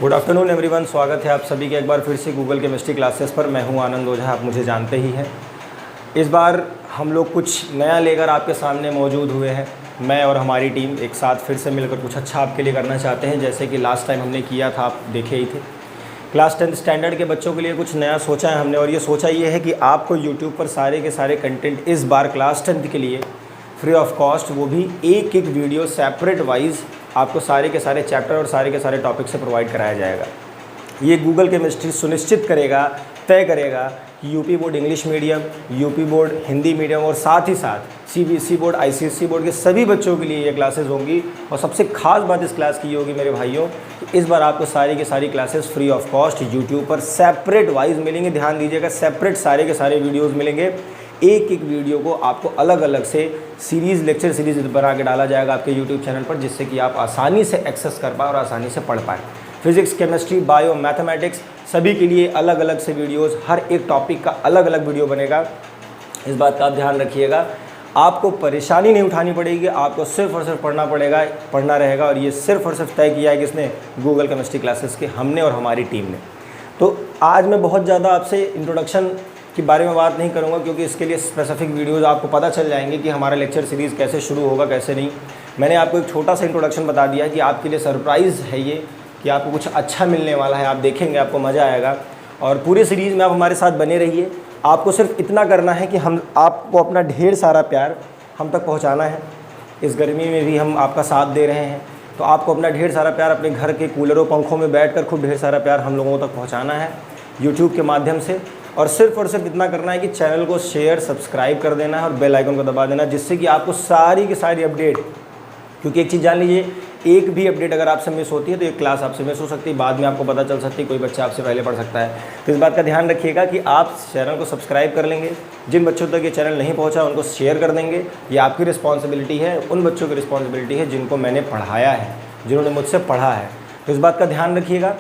Good afternoon everyone, स्वागत है आप सभी के एक बार फिर से गूगल केमिस्ट्री क्लासेस पर। मैं हूं आनंद ओझा, आप मुझे जानते ही हैं। इस बार हम लोग कुछ नया लेकर आपके सामने मौजूद हुए हैं। मैं और हमारी टीम एक साथ फिर से मिलकर कुछ अच्छा आपके लिए करना चाहते हैं, जैसे कि लास्ट टाइम हमने किया था, आप देखे ही थे। क्लास 10th स्टैंडर्ड के बच्चों के लिए कुछ नया सोचा है हमने, और ये सोचा ये है कि आपको यूट्यूब पर सारे के सारे कंटेंट इस बार क्लास 10th के लिए फ्री ऑफ कॉस्ट, वो भी एक एक वीडियो सेपरेट वाइज आपको सारे के सारे चैप्टर और सारे के सारे टॉपिक से प्रोवाइड कराया जाएगा। ये गूगल केमिस्ट्री सुनिश्चित करेगा, तय करेगा कि UP board English medium, UP board Hindi medium और साथ ही साथ सीबीएसई बोर्ड, आईसीएसई बोर्ड के सभी बच्चों के लिए ये क्लासेस होंगी। और सबसे खास बात इस क्लास की ये होगी मेरे भाइयों कि इस बार आपको सारी की सारी classes free of cost YouTube पर सेपरेट वाइज मिलेंगे। ध्यान दीजिएगा, सेपरेट सारे के सारे वीडियोज़ मिलेंगे। एक एक वीडियो को आपको अलग अलग से लेक्चर सीरीज़ बना के डाला जाएगा आपके यूट्यूब चैनल पर, जिससे कि आप आसानी से एक्सेस कर पाए और आसानी से पढ़ पाएँ। फिजिक्स, केमिस्ट्री, बायो, मैथमेटिक्स सभी के लिए अलग अलग से वीडियोस, हर एक टॉपिक का अलग अलग वीडियो बनेगा। इस बात का आप ध्यान रखिएगा। आपको परेशानी नहीं उठानी पड़ेगी, आपको सिर्फ और सिर्फ पढ़ना रहेगा। और ये सिर्फ और सिर्फ तय किया है किसने? गूगल केमिस्ट्री क्लासेस के हमने और हमारी टीम ने। तो आज मैं बहुत ज़्यादा आपसे इंट्रोडक्शन के बारे में बात नहीं करूंगा, क्योंकि इसके लिए स्पेसिफिक वीडियोस आपको पता चल जाएंगे कि हमारा लेक्चर सीरीज़ कैसे शुरू होगा, कैसे नहीं। मैंने आपको एक छोटा सा इंट्रोडक्शन बता दिया है कि आपके लिए सरप्राइज़ है ये, कि आपको कुछ अच्छा मिलने वाला है। आप देखेंगे, आपको मज़ा आएगा। और पूरे सीरीज़ में आप हमारे साथ बने रहिए। आपको सिर्फ इतना करना है कि हम आपको अपना ढेर सारा प्यार हम तक पहुँचाना है। इस गर्मी में भी हम आपका साथ दे रहे हैं, तो आपको अपना ढेर सारा प्यार अपने घर के कूलरों पंखों में बैठकर खूब ढेर सारा प्यार हम लोगों तक पहुँचाना है यूट्यूब के माध्यम से। और सिर्फ इतना करना है कि चैनल को शेयर, सब्सक्राइब कर देना है और बेल आइकन को दबा देना, जिससे कि आपको सारी की सारी अपडेट, क्योंकि एक चीज़ जान लीजिए, एक भी अपडेट अगर आपसे मिस होती है तो एक क्लास आपसे मिस हो सकती है, बाद में आपको पता चल सकती है, कोई बच्चा आपसे पहले पढ़ सकता है। तो इस बात का ध्यान रखिएगा कि आप चैनल को सब्सक्राइब कर लेंगे। जिन बच्चों तक ये चैनल नहीं पहुंचा उनको शेयर कर देंगे। ये आपकी रिस्पॉन्सिबिलिटी है, उन बच्चों की रिस्पॉन्सिबिलिटी है जिनको मैंने पढ़ाया है, जिन्होंने मुझसे पढ़ा है। तो इस बात का ध्यान रखिएगा।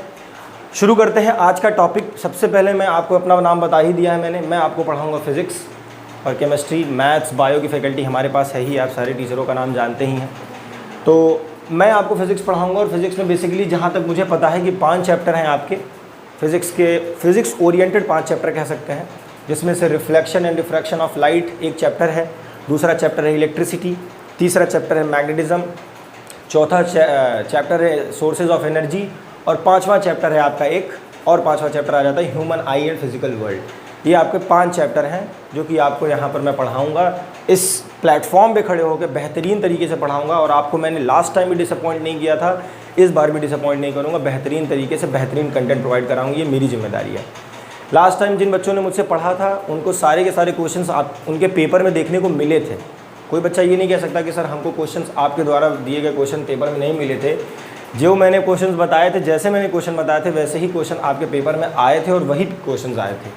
शुरू करते हैं आज का टॉपिक। सबसे पहले मैं आपको अपना नाम बता ही दिया है मैं आपको पढ़ाऊँगा फिज़िक्स और केमिस्ट्री, मैथ्स, बायो की फैकल्टी हमारे पास है ही, आप सारे टीचरों का नाम जानते ही हैं। तो मैं आपको फ़िज़िक्स पढ़ाऊंगा, और फिज़िक्स में बेसिकली जहाँ तक मुझे पता है कि 5 चैप्टर हैं आपके फिज़िक्स ओरिएंटेड 5 चैप्टर कह सकते हैं, जिसमें से reflection and diffraction of light एक चैप्टर है, दूसरा चैप्टर है इलेक्ट्रिसिटी, तीसरा चैप्टर है मैग्नेटिज्म, चौथा चैप्टर है सोर्सेज ऑफ एनर्जी, और 5वां चैप्टर है आपका पाँचवा चैप्टर आ जाता है human I and physical world. ये आपके 5 चैप्टर हैं जो कि आपको यहाँ पर मैं पढ़ाऊँगा। इस प्लेटफॉर्म पे खड़े होकर बेहतरीन तरीके से पढ़ाऊँगा, और आपको मैंने लास्ट टाइम भी डिसअपॉइंट नहीं किया था, इस बार भी डिसअपॉइंट नहीं करूँगा। बेहतरीन तरीके से बेहतरीन कंटेंट प्रोवाइड कराऊँगी, ये मेरी जिम्मेदारी है। लास्ट टाइम जिन बच्चों ने मुझसे पढ़ा था उनको सारे के सारे क्वेश्चंस आप उनके पेपर में देखने को मिले थे। कोई बच्चा ये नहीं कह सकता कि सर हमको क्वेश्चंस आपके द्वारा दिए गए क्वेश्चन पेपर में नहीं मिले थे। जो मैंने क्वेश्चंस बताए थे, जैसे मैंने क्वेश्चन बताए थे, वैसे ही क्वेश्चन आपके पेपर में आए थे और वही क्वेश्चंस आए थे।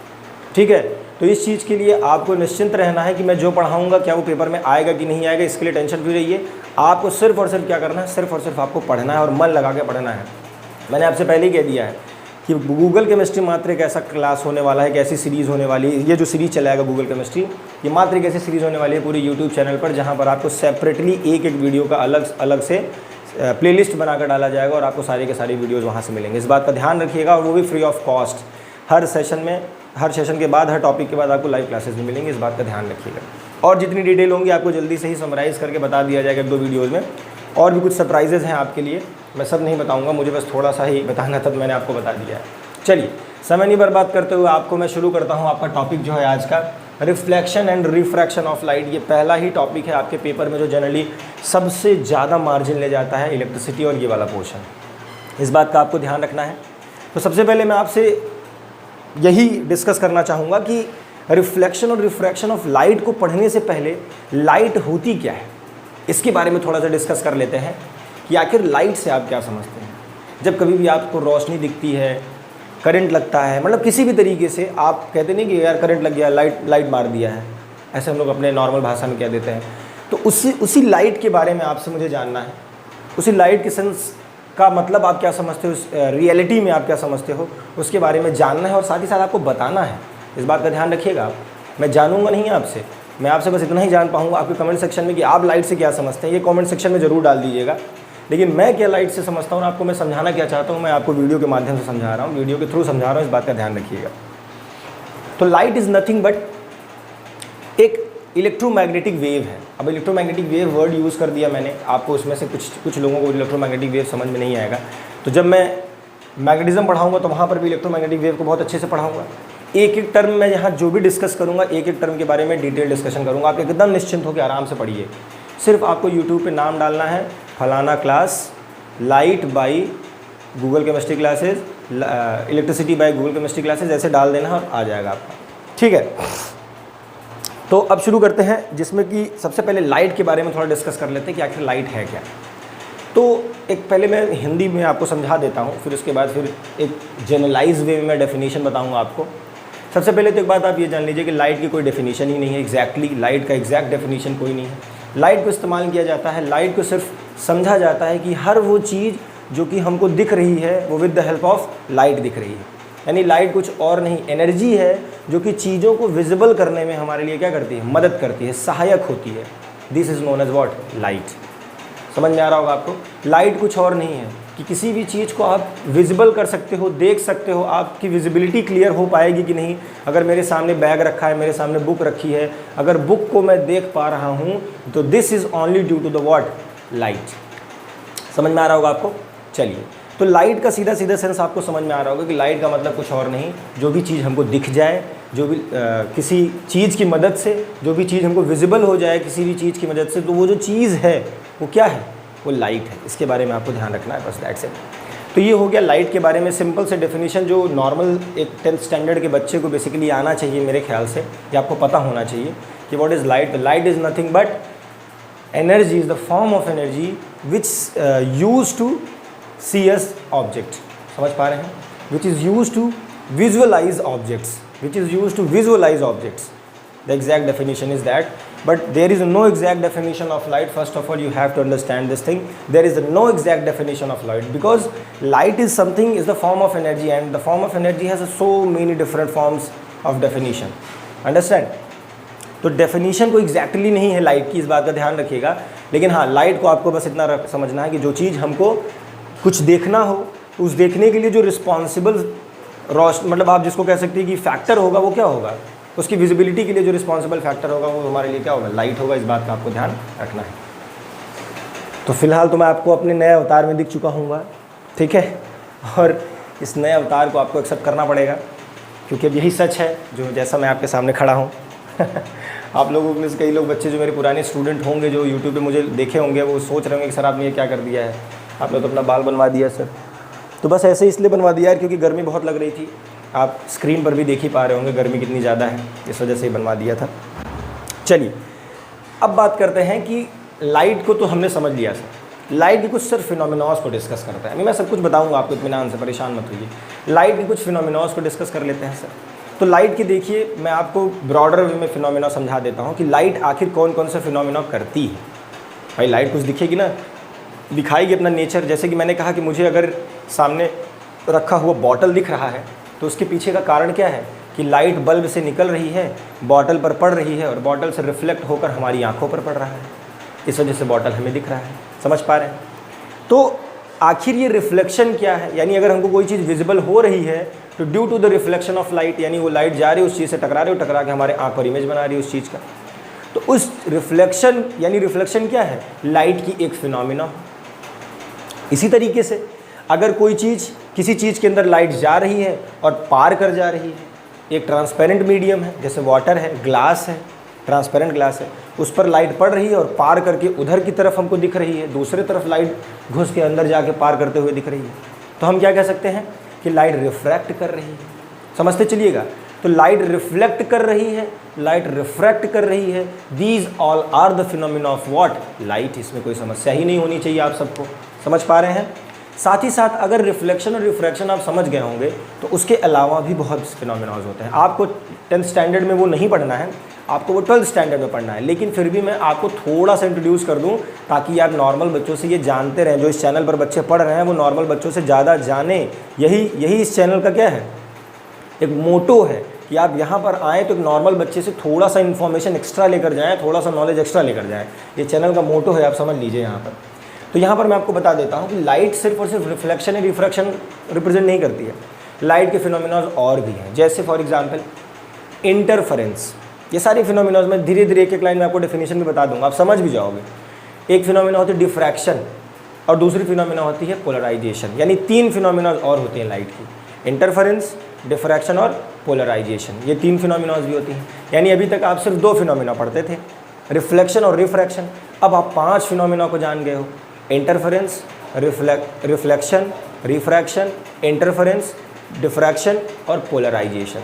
ठीक है, तो इस चीज़ के लिए आपको निश्चिंत रहना है कि मैं जो पढ़ाऊंगा क्या वो पेपर में आएगा कि नहीं आएगा, इसके लिए टेंशन फ्री रहिए। आपको सिर्फ और सिर्फ क्या करना है, सिर्फ और सिर्फ आपको पढ़ना है और मन लगा के पढ़ना है। मैंने आपसे पहले ही कह दिया है कि गूगल केमिस्ट्री मात्र एक ऐसा क्लास होने वाला है, एक ऐसी सीरीज़ होने वाली है। ये जो सीरीज़ चलाएगा गूगल केमिस्ट्री, ये मात्र एक ऐसी सीरीज़ होने वाली है पूरी यूट्यूब चैनल पर, जहाँ पर आपको सेपरेटली एक एक वीडियो का अलग अलग से प्लेलिस्ट बनाकर डाला जाएगा, और आपको सारे के सारे वीडियोज़ वहाँ से मिलेंगे। इस बात का ध्यान रखिएगा, और वो भी free of cost. Her session के बाद, हर टॉपिक के बाद आपको लाइव क्लासेस भी मिलेंगे। इस बात का ध्यान रखिएगा। और जितनी डिटेल होंगी आपको जल्दी से ही समराइज़ करके बता दिया जाएगा 2 वीडियोज़ में। और भी कुछ सरप्राइजेज़ हैं आपके लिए, मैं सब नहीं बताऊँगा, मुझे बस थोड़ा सा ही बताना था, तो मैंने आपको बता दिया है। चलिए, समय नहीं बर्बाद करते हुए आपको मैं शुरू करता हूँ। आपका टॉपिक जो है आज का, reflection and refraction of light. ये पहला ही टॉपिक है आपके पेपर में जो जनरली सबसे ज़्यादा मार्जिन ले जाता है, इलेक्ट्रिसिटी और ये वाला पोर्शन। इस बात का आपको ध्यान रखना है। तो सबसे पहले मैं आपसे यही डिस्कस करना चाहूँगा कि रिफ्लेक्शन और रिफ्रैक्शन ऑफ लाइट को पढ़ने से पहले लाइट होती क्या है, इसके बारे में थोड़ा सा डिस्कस कर लेते हैं कि आखिर लाइट से आप क्या समझते हैं। जब कभी भी आपको रोशनी दिखती है, करंट लगता है, मतलब किसी भी तरीके से, आप कहते नहीं कि यार करंट लग गया, लाइट मार दिया है, ऐसे हम लोग अपने नॉर्मल भाषा में कह देते हैं। तो उसी लाइट के बारे में आपसे मुझे जानना है। उसी लाइट के सेंस का मतलब आप क्या समझते हो, रियलिटी में आप क्या समझते हो, उसके बारे में जानना है, और साथ ही साथ आपको बताना है। इस बात का ध्यान रखिएगा आप। मैं जानूंगा नहीं आपसे, मैं आपसे बस इतना ही जान पाऊंगा आपके कमेंट सेक्शन में कि आप लाइट से क्या समझते हैं। ये कमेंट सेक्शन में ज़रूर डाल दीजिएगा लेकिन मैं क्या लाइट से समझता हूँ, आपको मैं समझाना क्या चाहता हूँ, मैं आपको वीडियो के माध्यम से समझा रहा हूँ, वीडियो के थ्रू समझा रहा हूँ, इस बात का ध्यान रखिएगा। तो लाइट इज़ नथिंग बट एक इलेक्ट्रोमैग्नेटिक वेव है। अब इलेक्ट्रोमैग्नेटिक वेव वर्ड यूज़ कर दिया मैंने, आपको उसमें से कुछ लोगों को इलेक्ट्रोमैग्नेटिक वेव समझ में नहीं आएगा, तो जब मैं मैग्नेटिज्म पढ़ाऊंगा तो वहाँ पर भी इलेक्ट्रोमैग्नेटिक वेव को बहुत अच्छे से पढ़ाऊंगा। एक एक टर्म मैं यहाँ जो भी डिस्कस करूँगा, एक एक टर्म के बारे में डिटेल डिस्कशन करूँगा। आप एकदम निश्चिंत होकर आराम से पढ़िए। सिर्फ आपको यूट्यूब पे नाम डालना है, फलाना class light by Google chemistry classes, electricity by Google chemistry classes, ऐसे डाल देना और आ जाएगा आपका। ठीक है, तो अब शुरू करते हैं, जिसमें कि सबसे पहले लाइट के बारे में थोड़ा डिस्कस कर लेते हैं कि आखिर लाइट है क्या। तो एक पहले मैं हिंदी में आपको समझा देता हूँ, फिर उसके बाद फिर एक जनरलाइज वे में मैं डेफिनेशन बताऊँगा आपको। सबसे पहले तो एक बात आप ये जान लीजिए कि लाइट की कोई डेफिनेशन ही नहीं है। एग्जैक्टली लाइट का एग्जैक्ट डेफिनेशन कोई नहीं है। लाइट को इस्तेमाल किया जाता है, लाइट को सिर्फ समझा जाता है कि हर वो चीज़ जो कि हमको दिख रही है वो with the help of light दिख रही है। यानी लाइट कुछ और नहीं, एनर्जी है जो कि चीज़ों को विजिबल करने में हमारे लिए क्या करती है, मदद करती है, सहायक होती है। This is known as what, light. समझ में आ रहा होगा आपको। लाइट कुछ और नहीं है कि किसी भी चीज़ को आप विजिबल कर सकते हो, देख सकते हो। आपकी विजिबिलिटी क्लियर हो पाएगी कि नहीं, अगर मेरे सामने बैग रखा है, मेरे सामने बुक रखी है, अगर बुक को मैं देख पा रहा हूँ तो this is only due to the what, light. समझ में आ रहा होगा आपको। चलिए, तो लाइट का सीधा सीधा सेंस आपको समझ में आ रहा होगा कि लाइट का मतलब कुछ और नहीं, जो भी चीज़ हमको दिख जाए, जो भी किसी चीज़ की मदद से जो भी चीज़ हमको विजिबल हो जाए किसी भी चीज़ की मदद से, तो वो जो चीज़ है वो क्या है, वो लाइट है। इसके बारे में आपको ध्यान रखना है, बस दैट्स इट। तो ये हो गया लाइट के बारे में सिंपल से डेफिनेशन, जो नॉर्मल एक 10th स्टैंडर्ड के बच्चे को बेसिकली आना चाहिए मेरे ख्याल से, या आपको पता होना चाहिए कि what is light. Light is nothing but energy, is the form of energy which use to see as object। समझ पा रहे हैं? which is used to visualize objects, which is used to visualize objects। the exact definition is that, but there is no exact definition of light। first of all you have to understand this thing, there is no exact definition of light, because light is something, is the form of energy, and the form of energy has so many different forms of definition। understand? तो definition को exactly नहीं है light की, इस बात का ध्यान रखिएगा। लेकिन हाँ, लाइट को आपको बस इतना समझना है कि जो चीज़ हमको कुछ देखना हो, उस देखने के लिए जो रिस्पॉन्सिबल रोशनी, मतलब आप जिसको कह सकते हैं कि फैक्टर होगा, वो क्या होगा, उसकी विजिबिलिटी के लिए जो रिस्पॉन्सिबल फैक्टर होगा वो हमारे लिए क्या होगा, लाइट होगा। इस बात का आपको ध्यान रखना है। तो फिलहाल तो मैं आपको अपने नए अवतार में दिख चुका हूँ, ठीक है, और इस नए अवतार को आपको एक्सेप्ट करना पड़ेगा, क्योंकि अब यही सच है जो जैसा मैं आपके सामने खड़ा हूँ। आप लोगों में से कई लोग बच्चे जो मेरे पुराने स्टूडेंट होंगे, जो यूट्यूब पे मुझे देखे होंगे, वो सोच रहे होंगे कि सर आपने ये क्या कर दिया है, आपने तो अपना बाल बनवा दिया सर। तो बस ऐसे इसलिए बनवा दिया यार क्योंकि गर्मी बहुत लग रही थी। आप स्क्रीन पर भी देख ही पा रहे होंगे गर्मी कितनी ज़्यादा है, इस वजह से ही बनवा दिया था। चलिए, अब बात करते हैं कि लाइट को तो हमने समझ लिया सर। लाइट की कुछ सिर्फ फिनोमिनॉज को डिस्कस करता है। अभी मैं सब कुछ बताऊँगा आपको, इत्मीनान से, परेशान मत होइए। लाइट की कुछ फिनोमिनॉज को डिस्कस कर लेते हैं सर। तो लाइट की देखिए, मैं आपको ब्रॉडर वे में फिनोमिना समझा देता हूँ कि लाइट आखिर कौन कौन से फिनोमिना करती है। भाई लाइट कुछ दिखेगी ना, दिखाएगी अपना नेचर। जैसे कि मैंने कहा कि मुझे अगर सामने रखा हुआ बॉटल दिख रहा है तो उसके पीछे का कारण क्या है कि लाइट बल्ब से निकल रही है, बॉटल पर पड़ रही है और बॉटल से रिफ्लेक्ट होकर हमारी आंखों पर पड़ रहा है, इस वजह से बॉटल हमें दिख रहा है। समझ पा रहे हैं? तो आखिर ये रिफ्लेक्शन क्या है, यानी अगर हमको कोई चीज़ विजिबल हो रही है तो due to the reflection of light, यानी वो लाइट जा रही है उस चीज़ से टकरा रही है, टकरा के हमारे आँख पर इमेज बना रही है उस चीज़ का। तो उस रिफ्लेक्शन, यानी रिफ्लेक्शन क्या है, लाइट की एक फिनोमिना। इसी तरीके से अगर कोई चीज़, किसी चीज़ के अंदर लाइट जा रही है और पार कर जा रही है, एक ट्रांसपेरेंट मीडियम है जैसे वाटर है, ग्लास है, ट्रांसपेरेंट ग्लास है, उस पर लाइट पड़ रही है और पार करके उधर की तरफ हमको दिख रही है, दूसरे तरफ लाइट घुस के अंदर जाके पार करते हुए दिख रही है, तो हम क्या कह सकते हैं कि लाइट रिफ्रैक्ट कर रही है। समझते चलिएगा। तो लाइट रिफ्लेक्ट कर रही है, लाइट रिफ्रैक्ट कर रही है, these all are the phenomena of what, light. इसमें कोई समस्या ही नहीं होनी चाहिए, आप सबको समझ पा रहे हैं। साथ ही साथ अगर रिफ्लेक्शन और रिफ्रैक्शन आप समझ गए होंगे तो उसके अलावा भी बहुत फिनोमिनाज होते हैं। आपको 10th स्टैंडर्ड में वो नहीं पढ़ना है, आपको वो 12th स्टैंडर्ड में पढ़ना है, लेकिन फिर भी मैं आपको थोड़ा सा इंट्रोड्यूस कर दूं ताकि आप नॉर्मल बच्चों से ये जानते रहें। जो इस चैनल पर बच्चे पढ़ रहे हैं वो नॉर्मल बच्चों से ज़्यादा जाने, यही इस चैनल का क्या है, एक मोटो है कि आप यहाँ पर आएँ तो एक नॉर्मल बच्चे से थोड़ा सा इन्फॉर्मेशन एक्स्ट्रा लेकर जाएँ, थोड़ा सा नॉलेज एक्स्ट्रा लेकर जाएँ। ये चैनल का मोटो है, आप समझ लीजिए यहाँ पर। तो यहाँ पर मैं आपको बता देता हूँ कि लाइट सिर्फ और सिर्फ रिफ्लेक्शन या रिफ्रैक्शन रिप्रेजेंट नहीं करती है, लाइट के फिनोमिना और भी हैं, जैसे फॉर एग्जांपल इंटरफेरेंस। ये सारे फिनोमिना मैं धीरे धीरे एक एक लाइन में आपको डेफिनेशन भी बता दूंगा, आप समझ भी जाओगे। एक फिनोमिना होती है डिफ्रैक्शन और दूसरी फिनोमिना होती है पोलराइजेशन, यानी 3 फिनोमिना और होते हैं लाइट की, इंटरफेरेंस, डिफ्रैक्शन और पोलराइजेशन। ये 3 फिनोमिनाज भी होती हैं। यानी अभी तक आप सिर्फ 2 फिनोमिना पढ़ते थे, रिफ्लेक्शन और रिफ्रैक्शन। अब आप 5 फिनोमिना को जान गए हो, interference, reflection, refraction, interference, diffraction और पोलराइजेशन।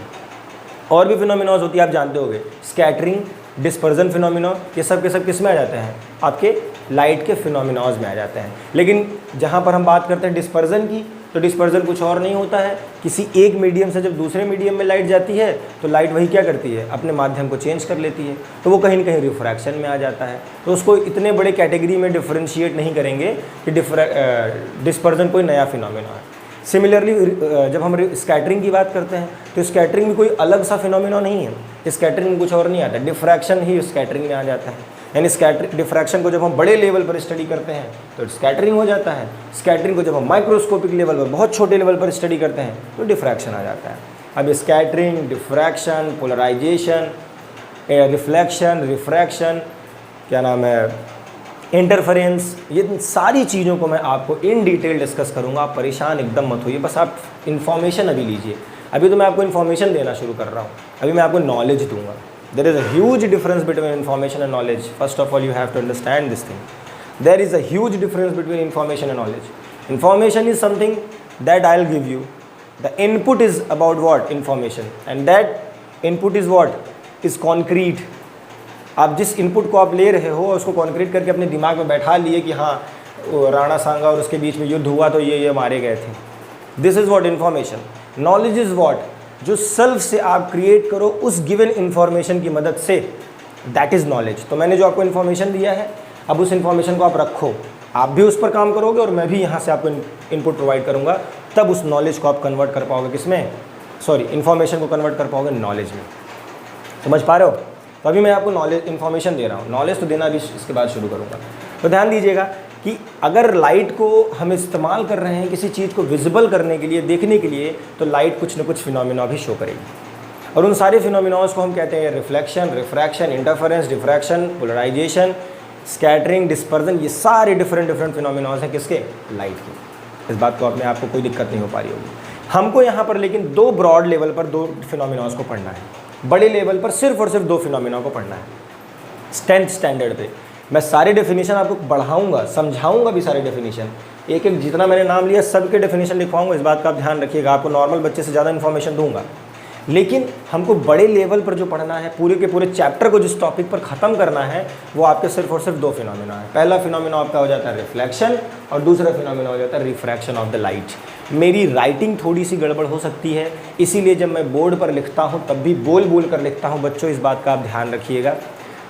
और भी फिनोमिनाज होती है आप जानते होगे, स्कैटरिंग, डिस्पर्जन फिनोमिना, ये सब के सब किस में आ जाते हैं, आपके लाइट के फिनोमिनाज में आ जाते हैं। लेकिन जहाँ पर हम बात करते हैं डिस्पर्जन की, तो डिस्पर्जन कुछ और नहीं होता है, किसी एक मीडियम से जब दूसरे मीडियम में लाइट जाती है तो लाइट वही क्या करती है, अपने माध्यम को चेंज कर लेती है, तो वो कहीं ना कहीं रिफ्रैक्शन में आ जाता है। तो उसको इतने बड़े कैटेगरी में डिफ्रेंशिएट नहीं करेंगे कि डिस्पर्जन कोई नया फिनोमिना है। सिमिलरली जब हम स्कैटरिंग की बात करते हैं तो स्कैटरिंग भी कोई अलग सा फिनोमिना नहीं है, स्कैटरिंग में कुछ और नहीं आता, डिफ्रैक्शन ही स्कैटरिंग में आ जाता है। यानी डिफ्रैक्शन को जब हम बड़े लेवल पर स्टडी करते हैं तो स्कैटरिंग हो जाता है, स्कैटरिंग को जब हम माइक्रोस्कोपिक लेवल पर, बहुत छोटे लेवल पर स्टडी करते हैं तो डिफ्रैक्शन आ जाता है। अब scattering, diffraction, polarisation, reflection, refraction, क्या नाम है, इंटरफेरेंस, ये सारी चीज़ों को मैं आपको इन डिटेल डिस्कस करूँगा। आप परेशान एकदम मत होइए, बस आप इन्फॉर्मेशन अभी लीजिए। अभी तो मैं आपको इन्फॉर्मेशन देना शुरू कर रहा हूँ, अभी मैं आपको नॉलेज दूंगा। There is a huge difference between information and knowledge. First of all you have to understand this thing, there is a huge difference between information and knowledge. Information is something that I will give you, the input is about what, information, and that input is what, is concrete. आप जिस input को आप ले रहे हो उसको concrete करके अपने दिमाग में बैठा लिए कि हाँ राणा सांगा और उसके बीच में युद्ध हुआ तो ये मारे गए थे। This is what information. Knowledge is what, जो सेल्फ से आप क्रिएट करो उस गिवन इन्फॉर्मेशन की मदद से, दैट इज़ नॉलेज। तो मैंने जो आपको इन्फॉर्मेशन दिया है, अब उस इन्फॉर्मेशन को आप रखो, आप भी उस पर काम करोगे और मैं भी यहाँ से आपको इनपुट प्रोवाइड करूँगा, तब उस नॉलेज को आप कन्वर्ट कर पाओगे किसमें, सॉरी इन्फॉर्मेशन को कन्वर्ट कर पाओगे नॉलेज में। समझ पा रहे हो? तो अभी मैं आपको नॉलेज इन्फॉर्मेशन दे रहा हूँ, नॉलेज तो देना भी इसके बाद शुरू करूँगा। तो ध्यान दीजिएगा कि अगर लाइट को हम इस्तेमाल कर रहे हैं किसी चीज़ को विजिबल करने के लिए, देखने के लिए, तो लाइट कुछ न कुछ फिनोमिना भी शो करेगी। और उन सारे फिनोमिनाज को हम कहते हैं reflection, refraction, interference, diffraction, polarisation, scattering, dispersion. ये सारे डिफरेंट फिनोमिनाज हैं किसके, लाइट के। इस बात को अपने आपको कोई दिक्कत नहीं हो पा रही होगी। हमको यहाँ पर लेकिन 2 ब्रॉड लेवल पर 2 फिनोमिनाज को पढ़ना है, बड़े लेवल पर सिर्फ और सिर्फ 2 फिनोमिना को पढ़ना है। 10th स्टैंडर्ड पे मैं सारे डेफिनेशन आपको बढ़ाऊंगा, समझाऊंगा भी सारे डेफिनेशन, एक एक जितना मैंने नाम लिया सबके डेफिनेशन लिखवाऊंगा। इस बात का आप ध्यान रखिएगा, आपको नॉर्मल बच्चे से ज़्यादा इन्फॉर्मेशन दूंगा, लेकिन हमको बड़े लेवल पर जो पढ़ना है, पूरे के पूरे चैप्टर को जिस टॉपिक पर ख़त्म करना है, वो आपके सिर्फ और सिर्फ 2 फिनोमिना है। पहला फिनोमिना आपका हो जाता है रिफ्लेक्शन और दूसरा फिनोमिना हो जाता है रिफ्रैक्शन ऑफ द लाइट। मेरी राइटिंग थोड़ी सी गड़बड़ हो सकती है, इसीलिए जब मैं बोर्ड पर लिखता हूँ तब भी बोल बोल कर लिखता हूँ। बच्चों इस बात का आप ध्यान रखिएगा।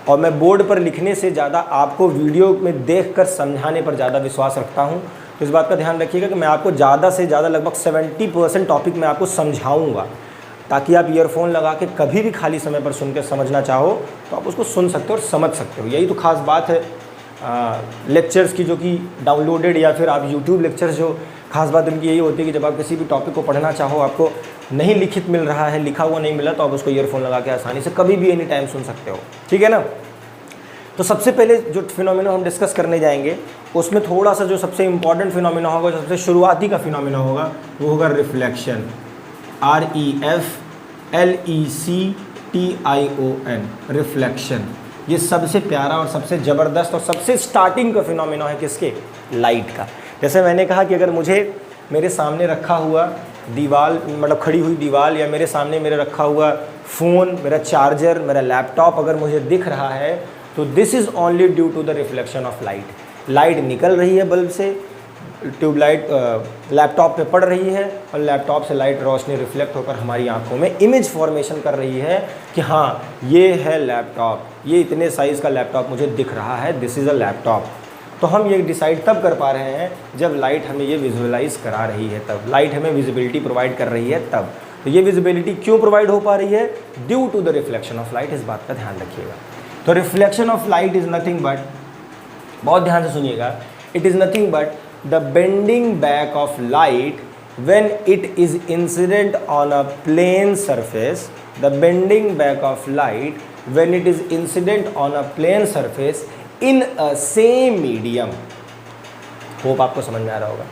और मैं बोर्ड पर लिखने से ज़्यादा आपको वीडियो में देखकर समझाने पर ज़्यादा विश्वास रखता हूँ। तो इस बात का ध्यान रखिएगा कि मैं आपको ज़्यादा से ज़्यादा लगभग 70% टॉपिक मैं आपको समझाऊँगा, ताकि आप ईयरफोन लगा के कभी भी खाली समय पर सुन के समझना चाहो तो आप उसको सुन सकते हो और समझ सकते हो। यही तो खास बात है लेक्चर्स की, जो कि डाउनलोडेड या फिर आप यूट्यूब लेक्चर्स, जो खास बात उनकी यही होती है कि जब आप किसी भी टॉपिक को पढ़ना चाहो, आपको नहीं लिखित मिल रहा है, लिखा हुआ नहीं मिला, तो आप उसको ईयरफोन लगा के आसानी से कभी भी एनी टाइम सुन सकते हो। ठीक है ना? तो सबसे पहले जो फिनोमिना हम डिस्कस करने जाएंगे उसमें थोड़ा सा जो सबसे इम्पॉर्टेंट फिनोमिना होगा, जो सबसे शुरुआती का फिनोमिना होगा, वो होगा रिफ्लेक्शन। REFLECTION, reflection. ये सबसे प्यारा और सबसे ज़बरदस्त और सबसे स्टार्टिंग का फिनोमिना है किसके, लाइट का। जैसे मैंने कहा कि अगर मुझे मेरे सामने रखा हुआ दीवार, मतलब खड़ी हुई दीवार, या मेरे सामने मेरा रखा हुआ फ़ोन, मेरा चार्जर, मेरा लैपटॉप अगर मुझे दिख रहा है, तो this is only due to the reflection of light. Light निकल रही है बल्ब से, ट्यूबलाइट लैपटॉप पे पड़ रही है, और लैपटॉप से लाइट रोशनी रिफ्लेक्ट होकर हमारी आंखों में इमेज फॉर्मेशन कर रही है कि हाँ ये है लैपटॉप, ये इतने साइज़ का लैपटॉप मुझे दिख रहा है, दिस इज़ अ लैपटॉप। तो हम ये डिसाइड तब कर पा रहे हैं जब लाइट हमें ये विजुअलाइज करा रही है, तब लाइट हमें विजिबिलिटी प्रोवाइड कर रही है तब। तो ये विजिबिलिटी क्यों प्रोवाइड हो पा रही है, due to the reflection of light. इस बात का ध्यान रखिएगा। तो reflection of light is nothing but, बहुत ध्यान से सुनिएगा, It is nothing but the bending back of light when it is incident on a plane surface. The bending back of light when it is incident on a plane surface in a same medium. Hope आपको समझ में आ रहा होगा.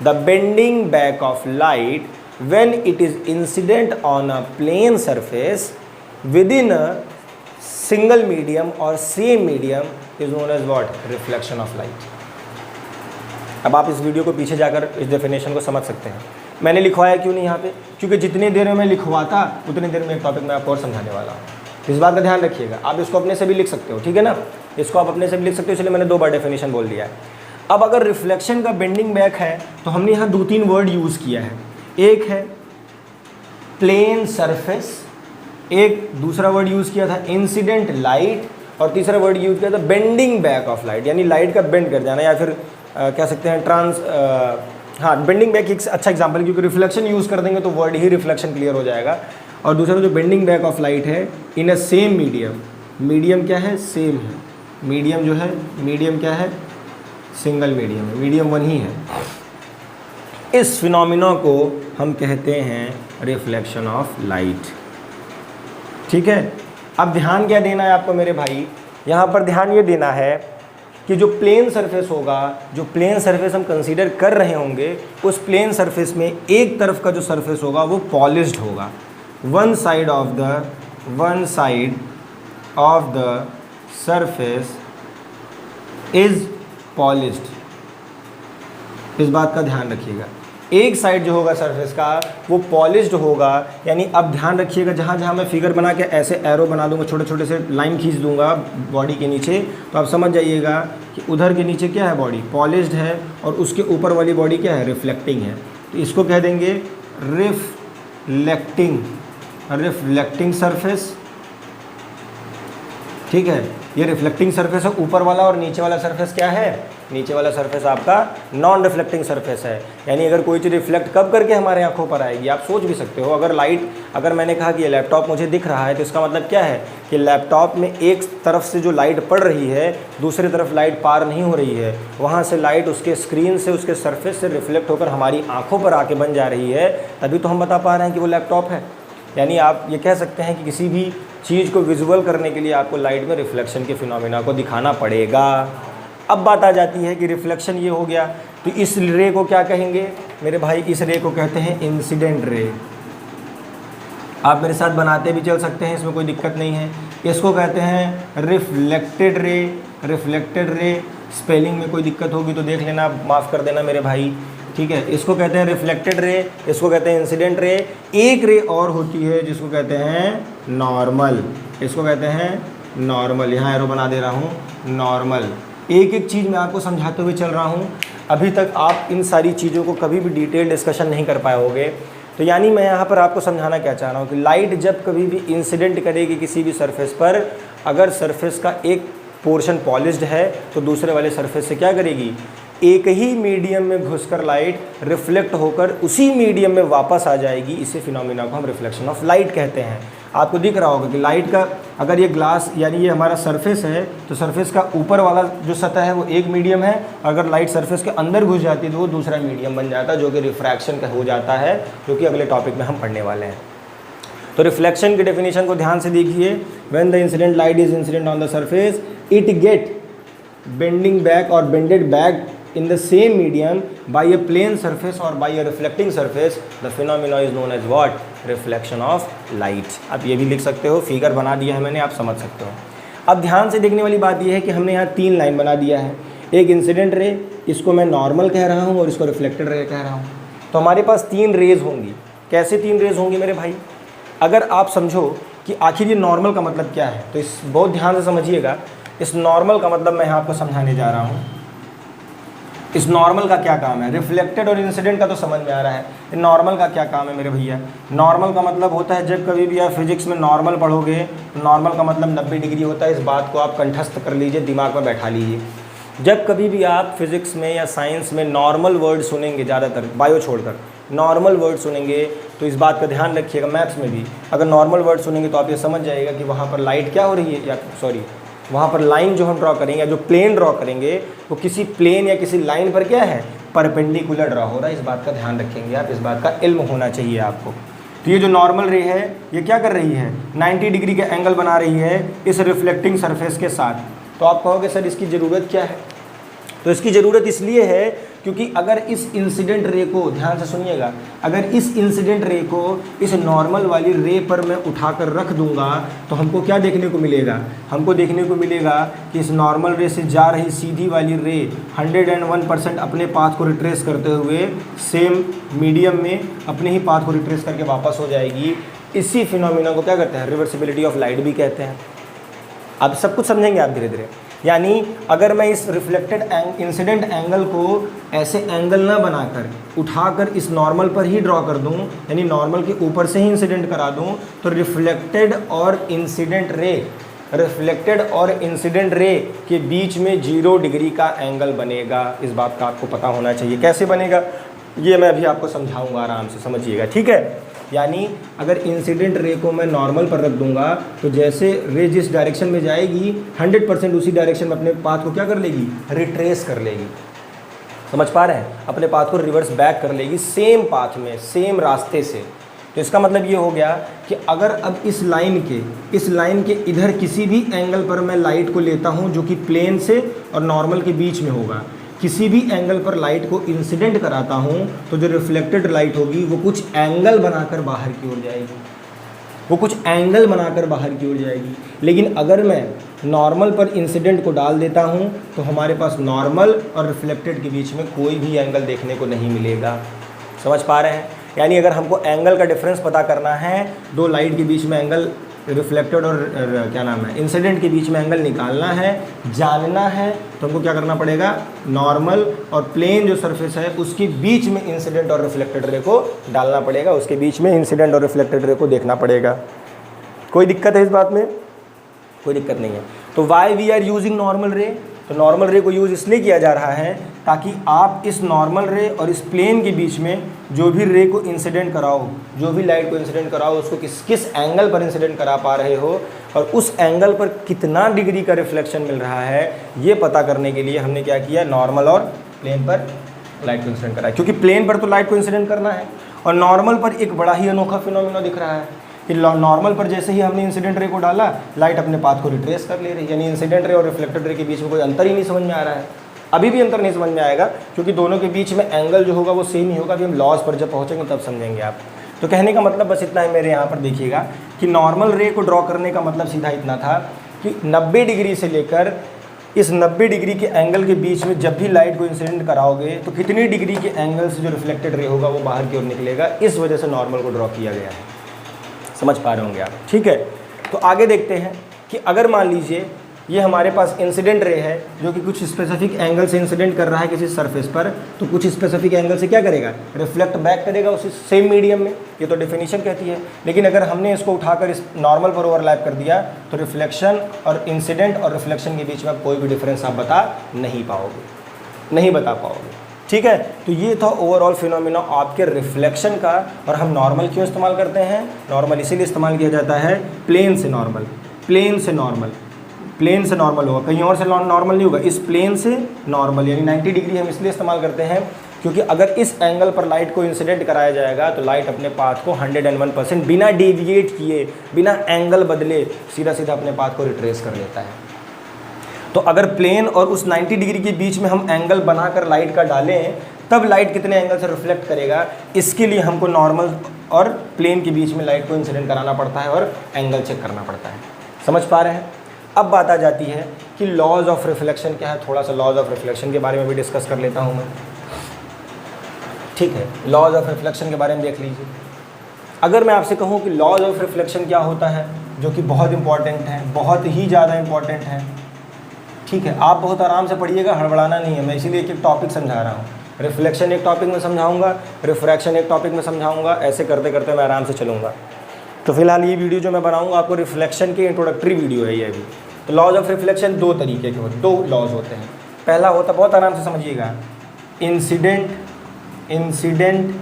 The bending back of light when it is incident on a plane surface within a single medium or same medium is known as what? Reflection of light. अब आप इस video को पीछे जाकर इस डेफिनेशन को समझ सकते हैं. मैंने लिखवाया क्यों नहीं यहाँ पे? क्योंकि जितनी देर में मैं लिखवाता उतनी देर में एक टॉपिक मैं आपको और समझाने वाला हूँ. इस बात का ध्यान रखिएगा. आप इसको अपने से भी लिख सकते हो, ठीक है ना. इसको आप अपने से भी लिख सकते हो, इसलिए मैंने 2 बार डेफिनेशन बोल दिया है. अब अगर रिफ्लेक्शन का बेंडिंग बैक है तो हमने यहाँ 2-3 वर्ड यूज़ किया है. एक है प्लेन सरफेस, एक दूसरा वर्ड यूज़ किया था इंसिडेंट लाइट, और तीसरा वर्ड यूज़ किया था बेंडिंग बैक ऑफ लाइट, यानी लाइट का बेंड कर जाना, या फिर कह सकते हैं बेंडिंग बैक एक अच्छा एग्जांपल, क्योंकि रिफ्लेक्शन यूज़ कर देंगे तो वर्ड ही रिफ्लेक्शन क्लियर हो जाएगा. और दूसरा जो बेंडिंग बैक ऑफ लाइट है इन अ सेम मीडियम. मीडियम क्या है? सेम है. मीडियम जो है, मीडियम क्या है? सिंगल मीडियम है, मीडियम वन ही है. इस फिनोमिना को हम कहते हैं रिफ्लेक्शन ऑफ लाइट. ठीक है. अब ध्यान क्या देना है आपको मेरे भाई? यहाँ पर ध्यान ये देना है कि जो प्लेन सरफेस होगा, जो प्लेन सरफेस हम कंसीडर कर रहे होंगे, उस प्लेन सरफेस में एक तरफ का जो सरफेस होगा वो पॉलिश्ड होगा. One side of the surface is polished. इस बात का ध्यान रखिएगा. एक साइड जो होगा सरफेस का वो पॉलिश्ड होगा. यानी अब ध्यान रखिएगा, जहाँ जहाँ मैं फिगर बना के ऐसे एरो बना दूंगा, छोटे छोटे से लाइन खींच दूंगा बॉडी के नीचे, तो आप समझ जाइएगा कि उधर के नीचे क्या है? बॉडी पॉलिश्ड है, और उसके ऊपर वाली बॉडी क्या है? रिफ्लेक्टिंग है. तो इसको कह देंगे रिफ्लेक्टिंग सरफेस. ठीक है, ये रिफ्लेक्टिंग सरफेस है ऊपर वाला, और नीचे वाला सरफेस क्या है? नीचे वाला सरफेस आपका नॉन रिफ्लेक्टिंग सरफेस है. यानी अगर कोई चीज़ रिफ्लेक्ट कब करके हमारे आंखों पर आएगी, आप सोच भी सकते हो. अगर मैंने कहा कि ये लैपटॉप मुझे दिख रहा है, तो इसका मतलब क्या है कि लैपटॉप में एक तरफ से जो लाइट पड़ रही है, दूसरी तरफ लाइट पार नहीं हो रही है. वहाँ से लाइट उसके स्क्रीन से, उसके सरफेस से रिफ्लेक्ट होकर हमारी आँखों पर आके बन जा रही है. तभी तो हम बता पा रहे हैं कि वो लैपटॉप है. यानी आप ये कह सकते हैं कि किसी भी चीज़ को विजुअल करने के लिए आपको लाइट में रिफ्लेक्शन के फिनोमिना को दिखाना पड़ेगा. अब बात आ जाती है कि रिफ्लेक्शन ये हो गया, तो इस रे को क्या कहेंगे मेरे भाई? इस रे को कहते हैं इंसिडेंट रे. आप मेरे साथ बनाते भी चल सकते हैं, इसमें कोई दिक्कत नहीं है. इसको कहते हैं reflected ray. Reflected ray spelling में कोई दिक्कत होगी तो देख लेना, माफ़ कर देना मेरे भाई. ठीक है, इसको कहते हैं रिफ्लेक्टेड रे, इसको कहते हैं इंसिडेंट रे. एक रे और होती है जिसको कहते हैं नॉर्मल. इसको कहते हैं नॉर्मल. यहाँ एरो बना दे रहा हूँ, नॉर्मल. एक एक चीज़ मैं आपको समझाते हुए चल रहा हूँ. अभी तक आप इन सारी चीज़ों को कभी भी डिटेल डिस्कशन नहीं कर पाए होंगे. तो यानी मैं यहाँ पर आपको समझाना क्या चाह रहा हूँ कि लाइट जब कभी भी इंसिडेंट करेगी किसी भी सरफेस पर, अगर सरफेस का एक पोर्शन पॉलिश्ड है तो दूसरे वाले सरफेस से क्या करेगी? एक ही मीडियम में घुसकर लाइट रिफ्लेक्ट होकर उसी मीडियम में वापस आ जाएगी. इसी फिनोमिना को हम रिफ्लेक्शन ऑफ लाइट कहते हैं. आपको दिख रहा होगा कि लाइट का, अगर ये ग्लास यानी ये हमारा सरफेस है, तो सरफेस का ऊपर वाला जो सतह है वो एक मीडियम है. अगर लाइट सरफेस के अंदर घुस जाती है तो वो दूसरा मीडियम बन जाता है, जो कि रिफ्रैक्शन का हो जाता है, जो कि अगले टॉपिक में हम पढ़ने वाले हैं. तो रिफ्लेक्शन की डेफिनेशन को ध्यान से देखिए. When the incident light is incident on the surface, it get bending back or bended back in the same medium by a plane surface or by a reflecting surface. The phenomena is known as what? Reflection of light. आप ये भी लिख सकते हो, figure बना दिया है मैंने, आप समझ सकते हो. अब ध्यान से देखने वाली बात यह है कि हमने यहाँ 3 लाइन बना दिया है. एक इंसिडेंट रे, इसको मैं नॉर्मल कह रहा हूँ, और इसको रिफ्लेक्टेड रे कह रहा हूँ. तो हमारे पास 3 रेज होंगी. कैसे 3 रेज होंगी मेरे भाई? अगर आप समझो कि आखिर ये नॉर्मल का मतलब क्या है, तो इस बहुत ध्यान से समझिएगा. इस नॉर्मल का मतलब मैं आपको समझाने जा रहा हूँ. इस नॉर्मल का क्या काम है? रिफ्लेक्टेड और इंसिडेंट का तो समझ में आ रहा है. नॉर्मल का क्या काम है मेरे भैया? नॉर्मल का मतलब होता है, जब कभी भी आप फिजिक्स में नॉर्मल पढ़ोगे तो नॉर्मल का मतलब 90 डिग्री होता है. इस बात को आप कंठस्थ कर लीजिए, दिमाग में बैठा लीजिए. जब कभी भी आप फिजिक्स में या साइंस में नॉर्मल वर्ड सुनेंगे, ज़्यादातर बायो छोड़कर नॉर्मल वर्ड सुनेंगे, तो इस बात का ध्यान रखिएगा. मैथ्स में भी अगर नॉर्मल वर्ड सुनेंगे तो आप ये समझ जाइएगा कि वहाँ पर लाइट क्या हो रही है, या सॉरी वहाँ पर लाइन जो हम ड्रॉ करेंगे या जो प्लेन ड्रॉ करेंगे वो किसी प्लेन या किसी लाइन पर क्या है, परपेंडिकुलर ड्रॉ हो रहा है। इस बात का ध्यान रखेंगे आप, इस बात का इल्म होना चाहिए आपको। तो ये जो नॉर्मल रे है ये क्या कर रही है, 90 डिग्री का एंगल बना रही है इस रिफ्लेक्टिंग सरफेस के साथ। तो आप कहोगे सर इसकी ज़रूरत क्या है, तो इसकी ज़रूरत इसलिए है क्योंकि अगर इस इंसिडेंट रे को, ध्यान से सुनिएगा, अगर इस इंसिडेंट रे को इस नॉर्मल वाली रे पर मैं उठाकर रख दूंगा तो हमको क्या देखने को मिलेगा, हमको देखने को मिलेगा कि इस नॉर्मल रे से जा रही सीधी वाली रे 101% अपने पाथ को रिट्रेस करते हुए सेम मीडियम में अपने ही पाथ को रिट्रेस करके वापस हो जाएगी। इसी फिनोमिना को क्या कहते हैं, रिवर्सिबिलिटी ऑफ लाइट भी कहते हैं। अब सब कुछ समझेंगे आप धीरे धीरे। यानी अगर मैं इस रिफ्लेक्टेड इंसिडेंट एंगल को ऐसे एंगल ना बनाकर उठाकर इस नॉर्मल पर ही ड्रॉ कर दूं, यानी नॉर्मल के ऊपर से ही इंसिडेंट करा दूं, तो रिफ्लेक्टेड और इंसिडेंट रे के बीच में 0 डिग्री का एंगल बनेगा। इस बात का आपको पता होना चाहिए। कैसे बनेगा ये मैं अभी आपको समझाऊंगा, आराम से समझिएगा, ठीक है। यानी अगर इंसिडेंट रे को मैं नॉर्मल पर रख दूंगा तो जैसे रे जिस डायरेक्शन में जाएगी 100% उसी डायरेक्शन में अपने पाथ को क्या कर लेगी, रिट्रेस कर लेगी। समझ पा रहे हैं, अपने पाथ को रिवर्स बैक कर लेगी सेम पाथ में, सेम रास्ते से। तो इसका मतलब ये हो गया कि अगर अब इस लाइन के इधर किसी भी एंगल पर मैं लाइट को लेता हूँ जो कि प्लेन से और नॉर्मल के बीच में होगा, किसी भी एंगल पर लाइट को इंसिडेंट कराता हूँ तो जो रिफ्लेक्टेड लाइट होगी वो कुछ एंगल बनाकर बाहर की ओर जाएगी, लेकिन अगर मैं नॉर्मल पर इंसिडेंट को डाल देता हूँ तो हमारे पास नॉर्मल और रिफ्लेक्टेड के बीच में कोई भी एंगल देखने को नहीं मिलेगा। समझ पा रहे हैं। यानी अगर हमको एंगल का डिफरेंस पता करना है, दो लाइट के बीच में एंगल, रिफ्लेक्टेड और इंसिडेंट के बीच में एंगल निकालना है, जानना है, तो हमको क्या करना पड़ेगा, नॉर्मल और प्लेन जो सरफेस है उसके बीच में इंसिडेंट और रिफ्लेक्टेड रे को डालना पड़ेगा, उसके बीच में इंसिडेंट और रिफ्लेक्टेड रे को देखना पड़ेगा। कोई दिक्कत है इस बात में? कोई दिक्कत नहीं है। तो why we are using normal ray, तो नॉर्मल रे को यूज़ इसलिए किया जा रहा है ताकि आप इस नॉर्मल रे और इस प्लेन के बीच में जो भी रे को इंसिडेंट कराओ, जो भी लाइट को इंसिडेंट कराओ, उसको किस एंगल पर इंसिडेंट करा पा रहे हो और उस एंगल पर कितना डिग्री का रिफ्लेक्शन मिल रहा है, ये पता करने के लिए हमने क्या किया, नॉर्मल और प्लेन पर लाइट को इंसिडेंट कराया। क्योंकि प्लेन पर तो लाइट को इंसिडेंट करना है और नॉर्मल पर एक बड़ा ही अनोखा फिनोमिना दिख रहा है कि नॉर्मल पर जैसे ही हमने इंसिडेंट रे को डाला, लाइट अपने पाथ को रिट्रेस कर ले रही है। यानी इंसिडेंट रे और रिफ्लेक्टेड रे के बीच में कोई अंतर ही नहीं समझ में आ रहा है। अभी भी अंतर नहीं समझ में आएगा क्योंकि दोनों के बीच में एंगल जो होगा वो सेम ही होगा। अभी हम लॉज पर जब पहुँचेंगे तब समझेंगे आप। तो कहने का मतलब बस इतना है मेरे यहाँ पर देखिएगा कि नॉर्मल रे को ड्रॉ करने का मतलब सीधा इतना था कि 90 डिग्री से लेकर इस 90 डिग्री के एंगल के बीच में जब भी लाइट को इंसिडेंट कराओगे तो कितनी डिग्री के एंगल से जो रिफ्लेक्टेड रे होगा वो बाहर की ओर निकलेगा। इस वजह से नॉर्मल को ड्रॉ किया गया है। समझ पा रहे होंगे आप, ठीक है। तो आगे देखते हैं कि अगर मान लीजिए ये हमारे पास इंसिडेंट रे है जो कि कुछ स्पेसिफिक एंगल से इंसिडेंट कर रहा है किसी सरफेस पर, तो कुछ स्पेसिफिक एंगल से क्या करेगा, रिफ्लेक्ट बैक करेगा उसी सेम मीडियम में। ये तो डेफिनेशन कहती है। लेकिन अगर हमने इसको उठाकर इस नॉर्मल पर ओवरलैप कर दिया तो रिफ्लेक्शन और इंसिडेंट और रिफ्लेक्शन के बीच में कोई भी डिफरेंस आप बता नहीं पाओगे, ठीक है। तो ये था ओवरऑल फिनोमिना आपके रिफ्लेक्शन का। और हम नॉर्मल क्यों इस्तेमाल करते हैं, नॉर्मल इसीलिए इस्तेमाल किया जाता है, प्लेन से नॉर्मल होगा, कहीं और से नॉर्मल नहीं होगा, इस प्लेन से नॉर्मल यानी 90 डिग्री हम इसलिए इस्तेमाल करते हैं क्योंकि अगर इस एंगल पर लाइट को इंसिडेंट कराया जाएगा तो लाइट अपने पाथ को 101% बिना डेविएट किए, बिना एंगल बदले सीधा सीधा अपने पाथ को रिट्रेस कर लेता है। तो अगर प्लेन और उस 90 डिग्री के बीच में हम एंगल बनाकर लाइट का डालें तब लाइट कितने एंगल से रिफ्लेक्ट करेगा, इसके लिए हमको नॉर्मल और प्लेन के बीच में लाइट को इंसिडेंट कराना पड़ता है और एंगल चेक करना पड़ता है। समझ पा रहे हैं। अब बात आ जाती है कि लॉज ऑफ रिफ्लेक्शन क्या है। थोड़ा सा लॉज ऑफ रिफ्लेक्शन के बारे में भी डिस्कस कर लेता हूँ मैं, ठीक है। लॉज ऑफ रिफ्लेक्शन के बारे में देख लीजिए। अगर मैं आपसे कहूँ कि लॉज ऑफ रिफ्लेक्शन क्या होता है, जो कि बहुत इंपॉर्टेंट है, बहुत ही ज़्यादा इंपॉर्टेंट है, ठीक है। आप बहुत आराम से पढ़िएगा, हड़बड़ाना नहीं है। मैं इसीलिए एक टॉपिक समझा रहा हूँ। रिफ्लेक्शन एक टॉपिक में समझाऊंगा, रिफ्रैक्शन एक टॉपिक में समझाऊंगा, ऐसे करते करते मैं आराम से चलूँगा। तो फिलहाल ये वीडियो जो मैं बनाऊँगा आपको रिफ्लेक्शन की इंट्रोडक्टरी वीडियो है ये अभी। तो लॉज ऑफ रिफ्लेक्शन दो तरीके के होते हैं, 2 लॉज होते हैं। पहला होता, बहुत आराम से समझिएगा, इंसिडेंट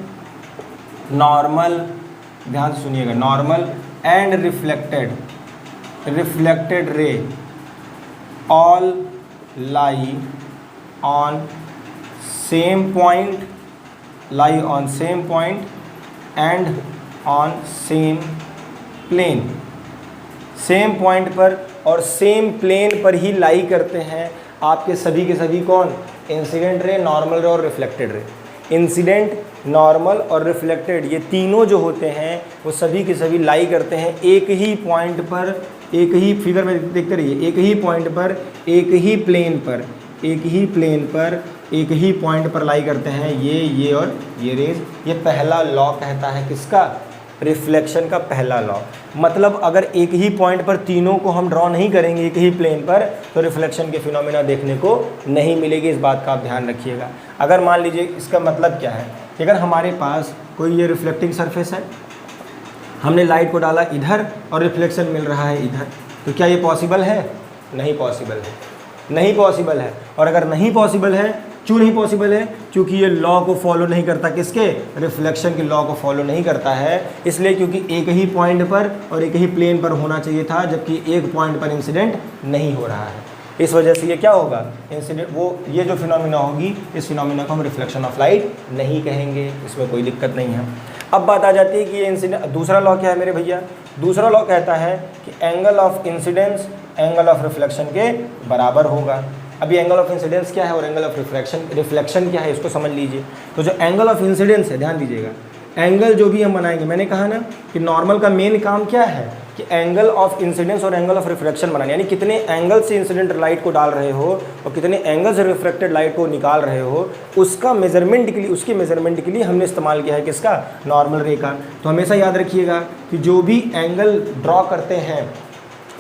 नॉर्मल, ध्यान से सुनिएगा, normal and reflected ray. All lie on same point, lie on same point and on same plane. Same point पर और सेम प्लेन पर ही लाई करते हैं आपके सभी के सभी कौन, इंसिडेंट रे, नॉर्मल रे और रिफ्लेक्टेड रे। इंसिडेंट, नॉर्मल और रिफ्लेक्टेड, ये तीनों जो होते हैं वो सभी के सभी लाई करते हैं एक ही पॉइंट पर, एक ही फिगर में देखते रहिए, एक ही पॉइंट पर, एक ही प्लेन पर, एक ही प्लेन पर, एक ही पॉइंट पर लाई करते हैं ये और ये रेज। ये पहला लॉ कहता है किसका, रिफ्लेक्शन का पहला लॉ। मतलब अगर एक ही पॉइंट पर तीनों को हम ड्रॉ नहीं करेंगे एक ही प्लेन पर, तो रिफ्लेक्शन के फिनोमेना देखने को नहीं मिलेगी। इस बात का आप ध्यान रखिएगा। अगर मान लीजिए, इसका मतलब क्या है कि अगर हमारे पास कोई ये रिफ्लेक्टिंग सरफेस है, हमने लाइट को डाला इधर और रिफ्लेक्शन मिल रहा है इधर, तो क्या ये पॉसिबल है? नहीं पॉसिबल है, नहीं पॉसिबल है। और अगर नहीं पॉसिबल है, क्यों नहीं पॉसिबल है? क्योंकि ये लॉ को फॉलो नहीं करता, किसके, रिफ्लेक्शन के लॉ को फॉलो नहीं करता है। इसलिए क्योंकि एक ही पॉइंट पर और एक ही प्लेन पर होना चाहिए था, जबकि एक पॉइंट पर इंसिडेंट नहीं हो रहा है। इस वजह से ये क्या होगा, इंसिडेंट, वो ये जो फिनोमिना होगी, इस फिनोमिना को हम रिफ्लेक्शन ऑफ लाइट नहीं कहेंगे, इसमें कोई दिक्कत नहीं है। अब बात आ जाती है कि ये इंसिडेंट, दूसरा लॉ क्या है मेरे भैया? दूसरा लॉ कहता है कि angle of incidence angle of reflection के बराबर होगा। अभी एंगल ऑफ इंसिडेंस क्या है और एंगल ऑफ रिफ्लेक्शन क्या है, इसको समझ लीजिए। तो जो एंगल ऑफ इंसिडेंस है, ध्यान दीजिएगा, एंगल जो भी हम बनाएंगे, मैंने कहा ना कि नॉर्मल का मेन काम क्या है कि एंगल ऑफ इंसिडेंस और एंगल ऑफ रिफ्लेक्शन बनाना, यानी कितने एंगल से इंसिडेंट लाइट को डाल रहे हो और कितने एंगल से रिफ्लेक्टेड लाइट को निकाल रहे हो, उसका मेजरमेंट के लिए, उसके मेजरमेंट के लिए हमने इस्तेमाल किया है किसका, नॉर्मल रे का। तो हमेशा याद रखिएगा कि जो भी एंगल ड्रॉ करते हैं,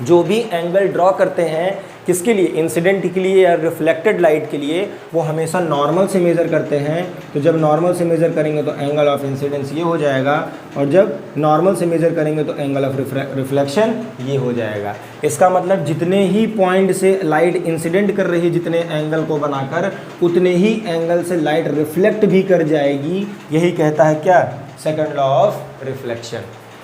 जो भी एंगल ड्रॉ करते हैं किसके लिए, इंसिडेंट के लिए या रिफ्लेक्टेड लाइट के लिए, वो हमेशा नॉर्मल से मेज़र करते हैं। तो जब नॉर्मल से मेज़र करेंगे तो एंगल ऑफ इंसिडेंस ये हो जाएगा, और जब नॉर्मल से मेज़र करेंगे तो एंगल ऑफ रिफ्लेक्शन ये हो जाएगा। इसका मतलब जितने ही पॉइंट से लाइट इंसिडेंट कर रही है, जितने एंगल को बनाकर, उतने ही एंगल से लाइट रिफ्लेक्ट भी कर जाएगी। यही कहता है क्या, सेकंड लॉ ऑफ रिफ्लेक्शन।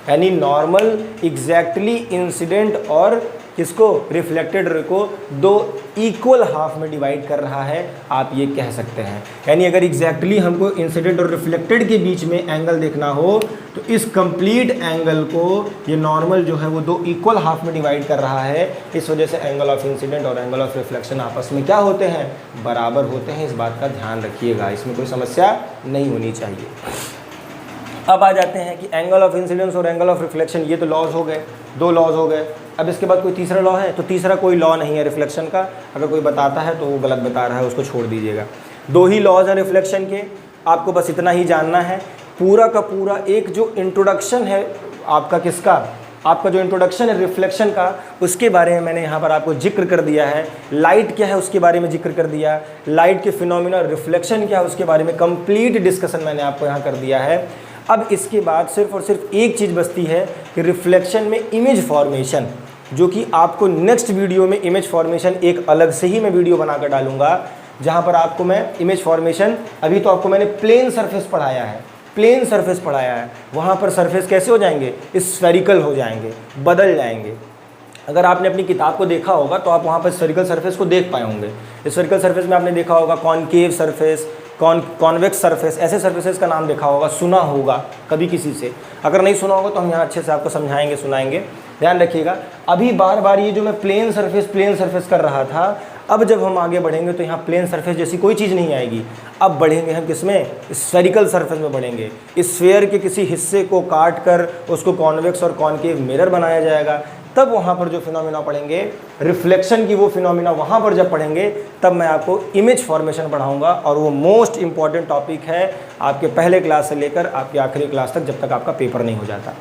यानी नॉर्मल एग्जैक्टली इंसिडेंट और किसको, रिफ्लेक्टेड रे को दो इक्वल हाफ में डिवाइड कर रहा है, आप ये कह सकते हैं। यानी अगर एग्जैक्टली हमको इंसिडेंट और रिफ्लेक्टेड के बीच में एंगल देखना हो, तो इस कंप्लीट एंगल को ये नॉर्मल जो है वो दो इक्वल हाफ में डिवाइड कर रहा है। इस वजह से एंगल ऑफ इंसिडेंट और एंगल ऑफ रिफ्लेक्शन आपस में क्या होते हैं, बराबर होते हैं। इस बात का ध्यान रखिएगा, इसमें कोई समस्या नहीं होनी चाहिए। अब आ जाते हैं कि एंगल ऑफ इंसिडेंस और एंगल ऑफ रिफ्लेक्शन, ये तो लॉज हो गए, दो लॉज हो गए। अब इसके बाद कोई तीसरा लॉ है, तो तीसरा कोई लॉ नहीं है रिफ्लेक्शन का। अगर कोई बताता है तो वो गलत बता रहा है, उसको छोड़ दीजिएगा। दो ही लॉज हैं रिफ्लेक्शन के, आपको बस इतना ही जानना है। पूरा का पूरा एक जो इंट्रोडक्शन है आपका किसका, आपका जो इंट्रोडक्शन है रिफ्लेक्शन का, उसके बारे में मैंने यहाँ पर आपको जिक्र कर दिया है। लाइट क्या है उसके बारे में जिक्र कर दिया, लाइट के फिनोमिना रिफ्लेक्शन क्या है उसके बारे में कंप्लीट डिस्कशन मैंने आपको यहाँ कर दिया है। अब इसके बाद सिर्फ और सिर्फ एक चीज़ बचती है कि रिफ्लेक्शन में इमेज फॉर्मेशन, जो कि आपको नेक्स्ट वीडियो में इमेज फॉर्मेशन एक अलग से ही मैं वीडियो बनाकर डालूंगा, जहां पर आपको मैं इमेज फॉर्मेशन, अभी तो आपको मैंने प्लेन सरफेस पढ़ाया है, प्लेन सरफेस पढ़ाया है, वहां पर सरफेस कैसे हो जाएंगे, स्फेरिकल हो जाएंगे, बदल जाएंगे। अगर आपने अपनी किताब को देखा होगा तो आप वहाँ पर स्फेरिकल सरफेस को देख पाए होंगे। स्फेरिकल सरफेस में आपने देखा होगा कॉनकेव सरफेस, कॉन्वेक्स सरफेस, ऐसे सरफेसेस का नाम देखा होगा, सुना होगा कभी किसी से। अगर नहीं सुना होगा तो हम यहाँ अच्छे से आपको समझाएंगे, सुनाएंगे, ध्यान रखिएगा। अभी बार बार ये जो मैं प्लेन सरफेस कर रहा था, अब जब हम आगे बढ़ेंगे तो यहाँ प्लेन सरफेस जैसी कोई चीज़ नहीं आएगी। अब बढ़ेंगे हम किसमें, स्फेरिकल सरफेस में बढ़ेंगे। इस स्फेयर के किसी हिस्से को काट कर उसको कॉन्वेक्स और कॉनकेव मिरर बनाया जाएगा। तब वहाँ पर जो फिनोमिना पढ़ेंगे रिफ्लेक्शन की, वो फिनोमिना वहाँ पर जब पढ़ेंगे तब मैं आपको इमेज फॉर्मेशन पढ़ाऊँगा, और वो मोस्ट इंपॉर्टेंट टॉपिक है आपके पहले क्लास से लेकर आपके आखिरी क्लास तक, जब तक आपका पेपर नहीं हो जाता।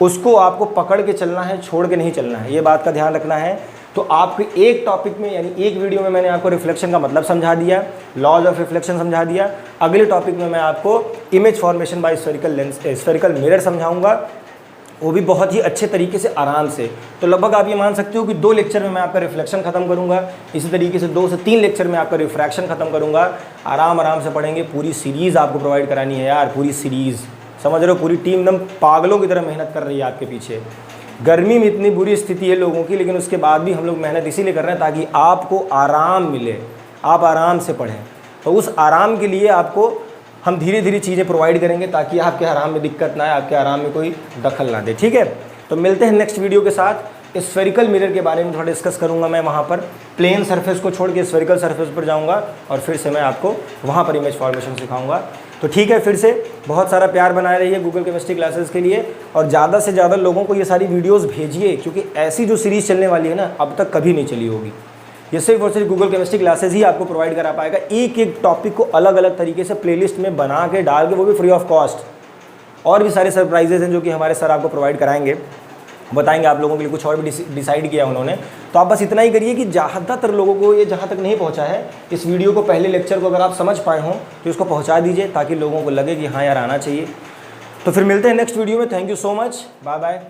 उसको आपको पकड़ के चलना है, छोड़ के नहीं चलना है, ये बात का ध्यान रखना है। तो आपके एक टॉपिक में, यानी एक वीडियो में मैंने आपको रिफ्लेक्शन का मतलब समझा दिया, लॉज ऑफ रिफ्लेक्शन समझा दिया। अगले टॉपिक में मैं आपको image formation by spherical mirror समझाऊंगा, वो भी बहुत ही अच्छे तरीके से, आराम से। तो लगभग आप ये मान सकते हो कि 2 लेक्चर में मैं आपका रिफ्लेक्शन खत्म करूंगा, इसी तरीके से 2 से 3 लेक्चर में आपका रिफ्रैक्शन खत्म करूंगा। आराम से पढ़ेंगे, पूरी सीरीज़ आपको प्रोवाइड करानी है यार, पूरी सीरीज़, समझ रहे हो, पूरी टीम एकदम पागलों की तरह मेहनत कर रही है आपके पीछे। गर्मी में इतनी बुरी स्थिति है लोगों की, लेकिन उसके बाद भी हम लोग मेहनत इसीलिए कर रहे हैं ताकि आपको आराम मिले, आप आराम से पढ़ें। तो उस आराम के लिए आपको हम धीरे धीरे चीज़ें प्रोवाइड करेंगे ताकि आपके आराम में दिक्कत ना आए, आपके आराम में कोई दखल ना दे। ठीक है, तो मिलते हैं नेक्स्ट वीडियो के साथ। स्फेरिकल मिरर के बारे में थोड़ा डिस्कस करूंगा मैं, वहाँ पर प्लेन सरफेस को छोड़ के स्फेरिकल सरफेस पर जाऊंगा और फिर से मैं आपको वहाँ पर इमेज फॉर्मेशन सिखाऊंगा। तो ठीक है, फिर से बहुत सारा प्यार बनाए रहिए गूगल केमिस्ट्री क्लासेस के लिए, और ज़्यादा से ज़्यादा लोगों को ये सारी वीडियोस भेजिए, क्योंकि ऐसी जो सीरीज़ चलने वाली है ना, अब तक कभी नहीं चली होगी। ये सिर्फ और सिर्फ गूगल केमिस्ट्री क्लासेस ही आपको प्रोवाइड करा पाएगा, एक एक टॉपिक को अलग अलग तरीके से प्लेलिस्ट में बना के डाल के, वो भी फ्री ऑफ कॉस्ट। और भी सारे सरप्राइजेज हैं जो कि हमारे सर आपको प्रोवाइड कराएंगे, बताएंगे आप लोगों के लिए। कुछ और भी डिसाइड किया उन्होंने, तो आप बस इतना ही करिए कि ज़्यादातर लोगों को ये जहाँ तक नहीं पहुँचा है, इस वीडियो को, पहले लेक्चर को अगर आप समझ पाए हों तो इसको पहुँचा दीजिए ताकि लोगों को लगे कि हाँ यार आना चाहिए। तो फिर मिलते हैं नेक्स्ट वीडियो में। Thank you so much, bye bye.